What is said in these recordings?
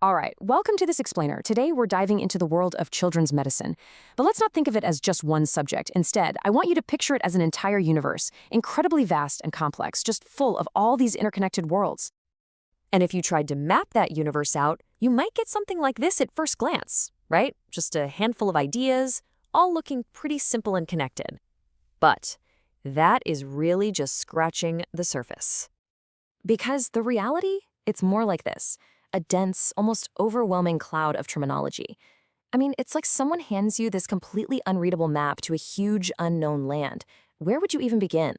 All right, welcome to this explainer. Today we're diving into the world of children's medicine. But let's not think of it as just one subject. Instead, I want you to picture it as an entire universe, incredibly vast and complex, just full of all these interconnected worlds. And if you tried to map that universe out, you might get something like this at first glance, right? Just a handful of ideas, all looking pretty simple and connected. But that is really just scratching the surface. Because the reality, it's more like this. A dense, almost overwhelming cloud of terminology. I mean, it's like someone hands you this completely unreadable map to a huge unknown land. Where would you even begin?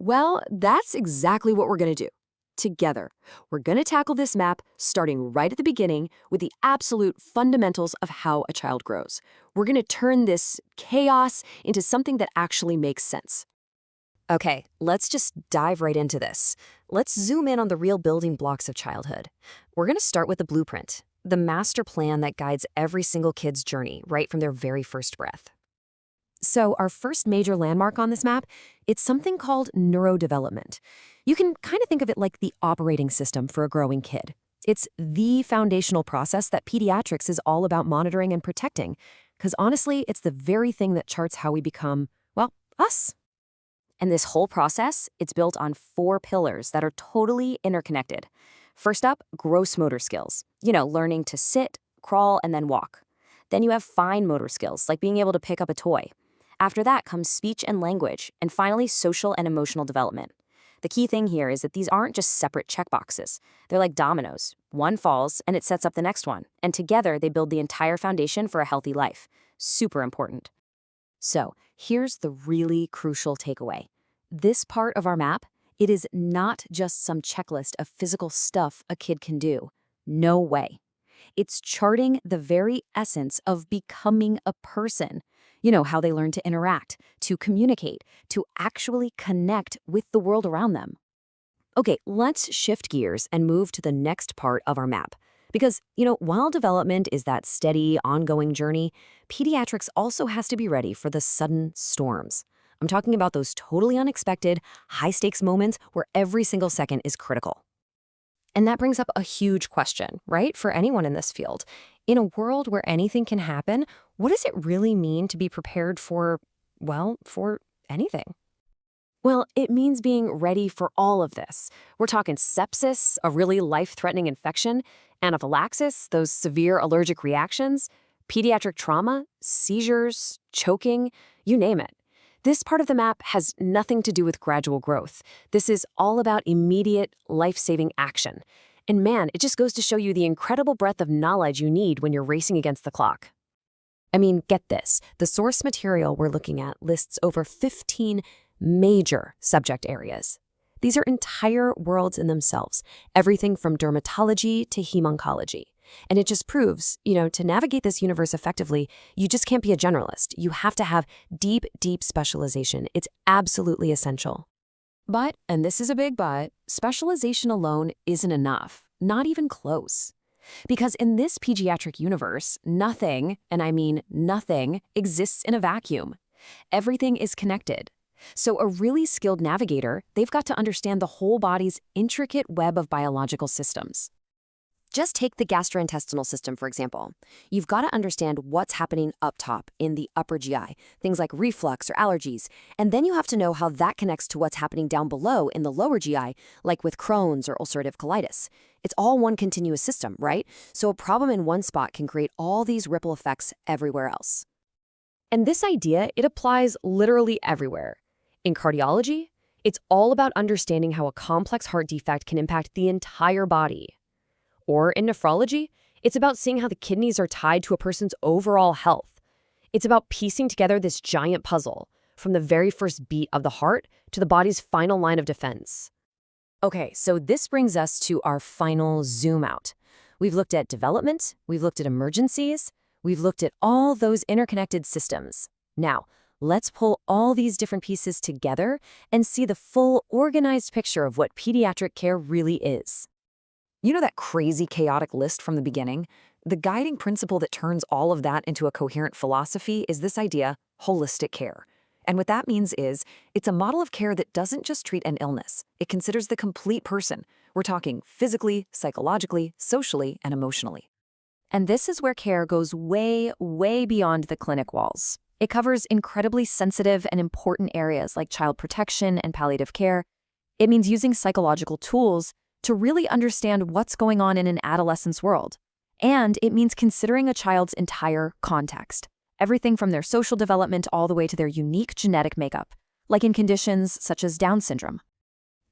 Well, that's exactly what we're going to do. Together, we're going to tackle this map starting right at the beginning with the absolute fundamentals of how a child grows. We're going to turn this chaos into something that actually makes sense. Okay, let's just dive right into this. Let's zoom in on the real building blocks of childhood. We're going to start with the blueprint, the master plan that guides every single kid's journey right from their very first breath. So our first major landmark on this map, it's something called neurodevelopment. You can kind of think of it like the operating system for a growing kid. It's the foundational process that pediatrics is all about monitoring and protecting, because honestly, it's the very thing that charts how we become, well, us. And this whole process, it's built on 4 pillars that are totally interconnected. First up, gross motor skills. Learning to sit, crawl, and then walk. Then you have fine motor skills, like being able to pick up a toy. After that comes speech and language, and finally, social and emotional development. The key thing here is that these aren't just separate checkboxes. They're like dominoes. One falls, and it sets up the next one. And together, they build the entire foundation for a healthy life. Super important. So, here's the really crucial takeaway. This part of our map, it is not just some checklist of physical stuff a kid can do. No way. It's charting the very essence of becoming a person. How they learn to interact, to communicate, to actually connect with the world around them. Okay, let's shift gears and move to the next part of our map. Because, while development is that steady, ongoing journey, pediatrics also has to be ready for the sudden storms. I'm talking about those totally unexpected, high-stakes moments where every single second is critical. And that brings up a huge question, right, for anyone in this field. In a world where anything can happen, what does it really mean to be prepared for anything? Well, it means being ready for all of this. We're talking sepsis, a really life-threatening infection, anaphylaxis, those severe allergic reactions, pediatric trauma, seizures, choking, you name it. This part of the map has nothing to do with gradual growth. This is all about immediate, life-saving action. And man, it just goes to show you the incredible breadth of knowledge you need when you're racing against the clock. I mean, get this. The source material we're looking at lists over 15 major subject areas. These are entire worlds in themselves, everything from dermatology to hem-oncology. And it just proves, to navigate this universe effectively, you just can't be a generalist. You have to have deep, deep specialization. It's absolutely essential. But, and this is a big but, specialization alone isn't enough, not even close. Because in this pediatric universe, nothing, and I mean nothing, exists in a vacuum. Everything is connected. So a really skilled navigator, they've got to understand the whole body's intricate web of biological systems. Just take the gastrointestinal system, for example. You've got to understand what's happening up top in the upper GI, things like reflux or allergies, and then you have to know how that connects to what's happening down below in the lower GI, like with Crohn's or ulcerative colitis. It's all one continuous system, right? So a problem in one spot can create all these ripple effects everywhere else. And this idea, it applies literally everywhere. In cardiology, it's all about understanding how a complex heart defect can impact the entire body. Or in nephrology, it's about seeing how the kidneys are tied to a person's overall health. It's about piecing together this giant puzzle, from the very first beat of the heart to the body's final line of defense. Okay, so this brings us to our final zoom out. We've looked at development, we've looked at emergencies, we've looked at all those interconnected systems. Now, let's pull all these different pieces together and see the full organized picture of what pediatric care really is. You know that crazy chaotic list from the beginning? The guiding principle that turns all of that into a coherent philosophy is this idea, holistic care. And what that means is, it's a model of care that doesn't just treat an illness. It considers the complete person, We're talking physically, psychologically, socially, and emotionally. And this is where care goes way, way beyond the clinic walls. It covers incredibly sensitive and important areas like child protection and palliative care. It means using psychological tools to really understand what's going on in an adolescent's world. And it means considering a child's entire context, everything from their social development all the way to their unique genetic makeup, like in conditions such as Down syndrome.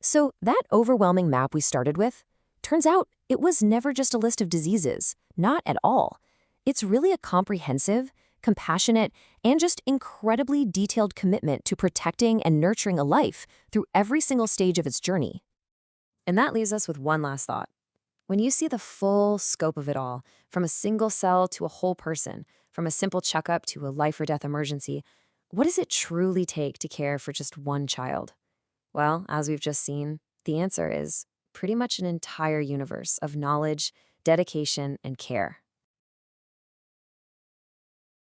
So that overwhelming map we started with, turns out it was never just a list of diseases, not at all. It's really a comprehensive, compassionate, and just incredibly detailed commitment to protecting and nurturing a life through every single stage of its journey. And that leaves us with one last thought. When you see the full scope of it all, from a single cell to a whole person, from a simple checkup to a life or death emergency, what does it truly take to care for just one child? Well, as we've just seen, the answer is pretty much an entire universe of knowledge, dedication, and care.